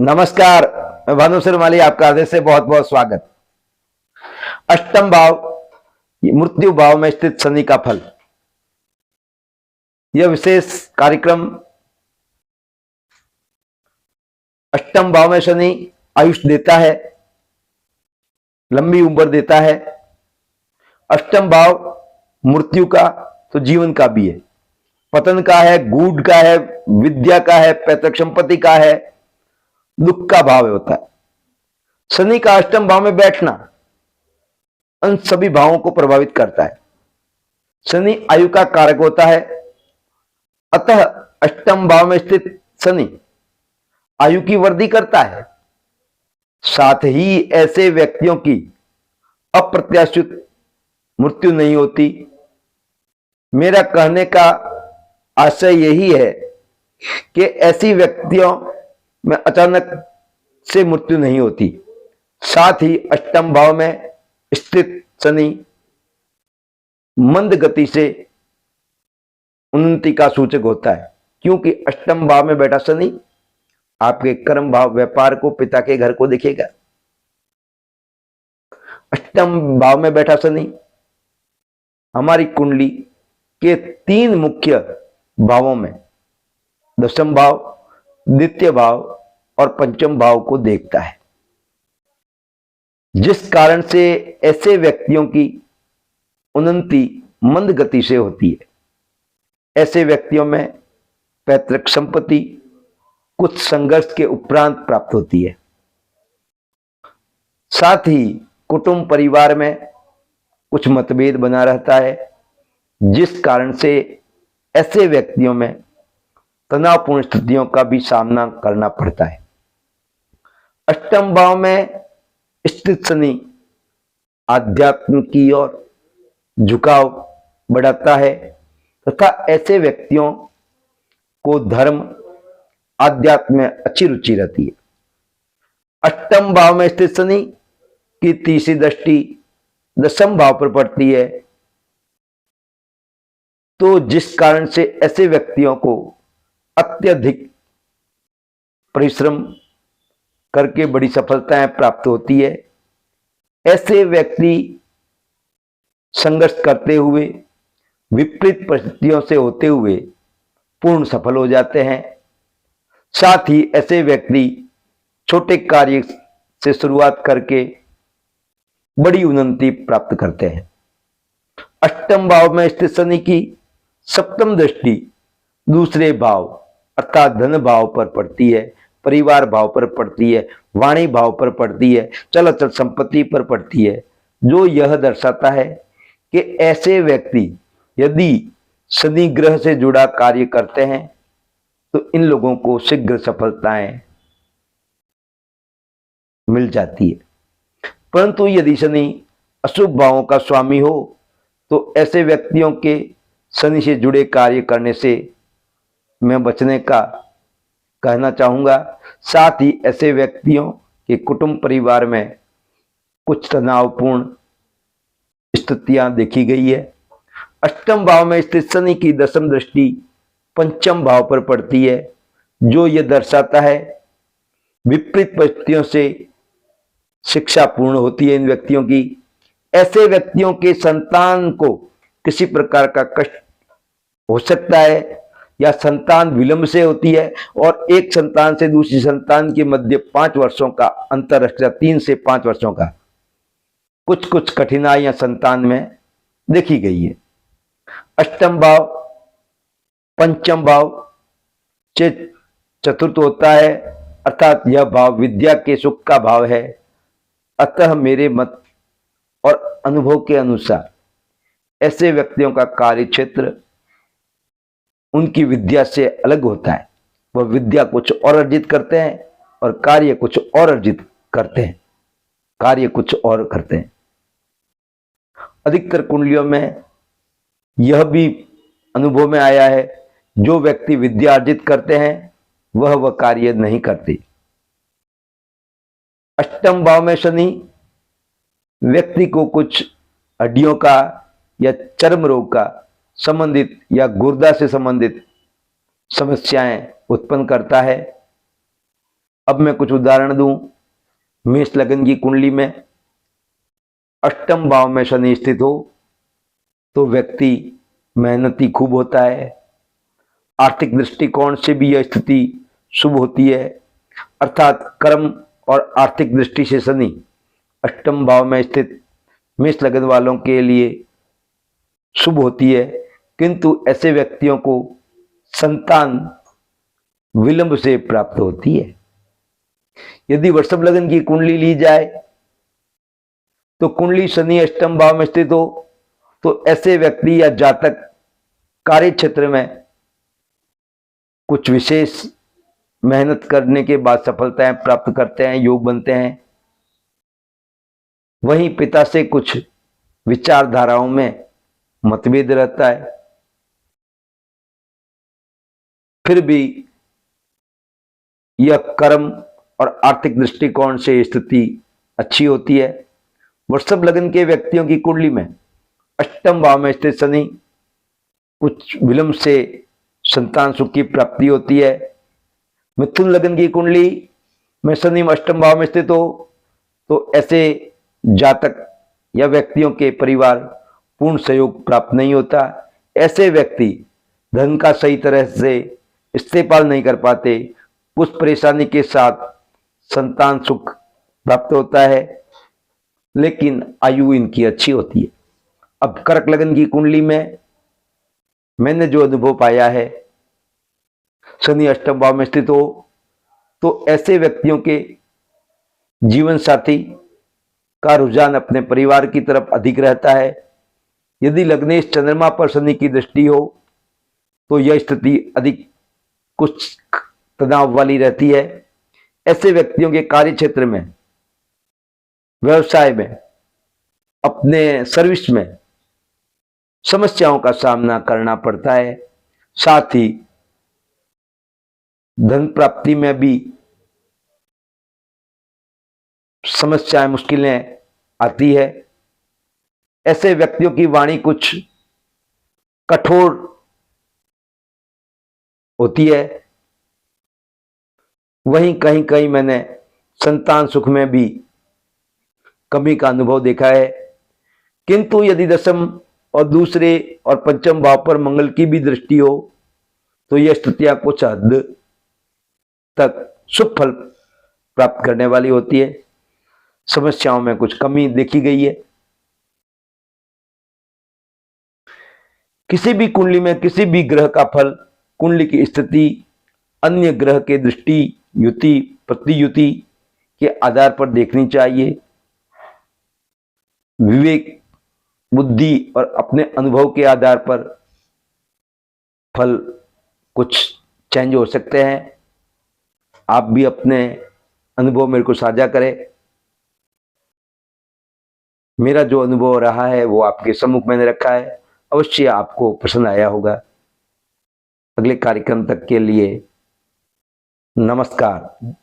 नमस्कार, मैं भानु श्रीमाली, आपका हृदय से बहुत बहुत स्वागत। अष्टम भाव, मृत्यु भाव में स्थित शनि का फल। यह विशेष कार्यक्रम अष्टम भाव में शनि आयुष देता है, लंबी उम्र देता है। अष्टम भाव मृत्यु का तो जीवन का भी है, पतन का है, गूढ़ का है, विद्या का है, पैतृक संपत्ति का है, दुख का भाव होता है। शनि का अष्टम भाव में बैठना उन सभी भावों को प्रभावित करता है। शनि आयु का कारक होता है, अतः अष्टम भाव में स्थित शनि आयु की वृद्धि करता है। साथ ही ऐसे व्यक्तियों की अप्रत्याशित मृत्यु नहीं होती। मेरा कहने का आशय यही है कि ऐसी व्यक्तियों में अचानक से मृत्यु नहीं होती। साथ ही अष्टम भाव में स्थित शनि मंद गति से उन्नति का सूचक होता है, क्योंकि अष्टम भाव में बैठा शनि आपके कर्म भाव, व्यापार को, पिता के घर को देखेगा। अष्टम भाव में बैठा शनि हमारी कुंडली के 3 मुख्य भावों में दशम भाव, द्वितीय भाव और पंचम भाव को देखता है, जिस कारण से ऐसे व्यक्तियों की उन्नति मंद गति से होती है। ऐसे व्यक्तियों में पैतृक संपत्ति कुछ संघर्ष के उपरांत प्राप्त होती है। साथ ही कुटुंब परिवार में कुछ मतभेद बना रहता है, जिस कारण से ऐसे व्यक्तियों में तनावपूर्ण स्थितियों का भी सामना करना पड़ता है। अष्टम भाव में स्थित शनि आध्यात्म की ओर झुकाव बढ़ाता है तथा ऐसे व्यक्तियों को धर्म, आध्यात्म में अच्छी रुचि रहती है। अष्टम भाव में स्थित शनि की तीसरी दृष्टि दशम भाव पर पड़ती है, तो जिस कारण से ऐसे व्यक्तियों को अत्यधिक परिश्रम करके बड़ी सफलताएं प्राप्त होती है। ऐसे व्यक्ति संघर्ष करते हुए, विपरीत परिस्थितियों से होते हुए पूर्ण सफल हो जाते हैं। साथ ही ऐसे व्यक्ति छोटे कार्य से शुरुआत करके बड़ी उन्नति प्राप्त करते हैं। अष्टम भाव में स्थित शनि की सप्तम दृष्टि दूसरे भाव अर्थात धन भाव पर पड़ती है, परिवार भाव पर पड़ती है, वाणी भाव पर पड़ती है, चल अचल संपत्ति पर पड़ती है, जो यह दर्शाता है कि ऐसे व्यक्ति यदि शनि ग्रह से जुड़ा कार्य करते हैं तो इन लोगों को शीघ्र सफलताएं मिल जाती है। परंतु यदि शनि अशुभ भावों का स्वामी हो तो ऐसे व्यक्तियों के शनि से जुड़े कार्य करने से मैं बचने का कहना चाहूंगा। साथ ही ऐसे व्यक्तियों के कुटुंब परिवार में कुछ तनावपूर्ण स्थितियां देखी गई है। अष्टम भाव में स्थित शनि की दशम दृष्टि पंचम भाव पर पड़ती है, जो यह दर्शाता है विपरीत परिस्थितियों से शिक्षा पूर्ण होती है इन व्यक्तियों की। ऐसे व्यक्तियों के संतान को किसी प्रकार का कष्ट हो सकता है या संतान विलंब से होती है, और एक संतान से दूसरी संतान के मध्य 5 वर्षों का अंतर रखता, 3 से 5 वर्षों का कुछ कठिनाइयां संतान में देखी गई है। अष्टम भाव पंचम भाव से चतुर्थ होता है, अर्थात यह भाव विद्या के सुख का भाव है। अतः मेरे मत और अनुभव के अनुसार ऐसे व्यक्तियों का कार्य क्षेत्र उनकी विद्या से अलग होता है। वह विद्या कुछ और अर्जित करते हैं और कार्य कुछ और अर्जित करते हैं, कार्य कुछ और करते हैं। अधिकतर कुंडलियों में यह भी अनुभव में आया है, जो व्यक्ति विद्या अर्जित करते हैं वह कार्य नहीं करते। अष्टम भाव में शनि व्यक्ति को कुछ हड्डियों का या चर्म रोग का संबंधित या गुर्दा से संबंधित समस्याएं उत्पन्न करता है। अब मैं कुछ उदाहरण दूं। मेष लग्न की कुंडली में अष्टम भाव में शनि स्थित हो तो व्यक्ति मेहनती खूब होता है। आर्थिक दृष्टिकोण से भी यह स्थिति शुभ होती है, अर्थात कर्म और आर्थिक दृष्टि से शनि अष्टम भाव में स्थित मेष लग्न वालों के लिए शुभ होती है। किंतु ऐसे व्यक्तियों को संतान विलंब से प्राप्त होती है। यदि वृषभ लग्न की कुंडली ली जाए तो कुंडली शनि अष्टम भाव में स्थित हो तो ऐसे व्यक्ति या जातक कार्य क्षेत्र में कुछ विशेष मेहनत करने के बाद सफलताएं प्राप्त करते हैं, योग बनते हैं। वहीं पिता से कुछ विचारधाराओं में मतभेद रहता है, फिर भी यह कर्म और आर्थिक दृष्टिकोण से स्थिति अच्छी होती है। वृषभ लग्न के व्यक्तियों की कुंडली में अष्टम भाव में स्थित शनि कुछ विलंब से संतान सुख की प्राप्ति होती है। मिथुन लग्न की कुंडली में शनि अष्टम भाव में स्थित हो तो ऐसे जातक या व्यक्तियों के परिवार पूर्ण सहयोग प्राप्त नहीं होता। ऐसे व्यक्ति धन का सही तरह से इस्तेमाल नहीं कर पाते, कुछ परेशानी के साथ संतान सुख प्राप्त होता है, लेकिन आयु इनकी अच्छी होती है। अब कर्क लग्न की कुंडली में मैंने जो अनुभव पाया है, शनि अष्टम भाव में स्थित हो तो ऐसे व्यक्तियों के जीवन साथी का रुझान अपने परिवार की तरफ अधिक रहता है। यदि लग्नेश चंद्रमा पर शनि की दृष्टि हो तो यह स्थिति अधिक कुछ तनाव वाली रहती है। ऐसे व्यक्तियों के कार्य क्षेत्र में, व्यवसाय में, अपने सर्विस में समस्याओं का सामना करना पड़ता है। साथ ही धन प्राप्ति में भी समस्याएं, मुश्किलें आती है। ऐसे व्यक्तियों की वाणी कुछ कठोर होती है। वहीं कहीं कहीं मैंने संतान सुख में भी कमी का अनुभव देखा है। किंतु यदि दशम और दूसरे और पंचम भाव पर मंगल की भी दृष्टि हो तो यह स्थितियां कुछ हद तक शुभ फल प्राप्त करने वाली होती है। समस्याओं में कुछ कमी देखी गई है। किसी भी कुंडली में किसी भी ग्रह का फल कुंडली की स्थिति, अन्य ग्रह के दृष्टि, युति, प्रतियुति के आधार पर देखनी चाहिए। विवेक, बुद्धि और अपने अनुभव के आधार पर फल कुछ चेंज हो सकते हैं। आप भी अपने अनुभव मेरे को साझा करें। मेरा जो अनुभव रहा है वो आपके सम्मुख मैंने रखा है, अवश्य आपको पसंद आया होगा। अगले कार्यक्रम तक के लिए नमस्कार।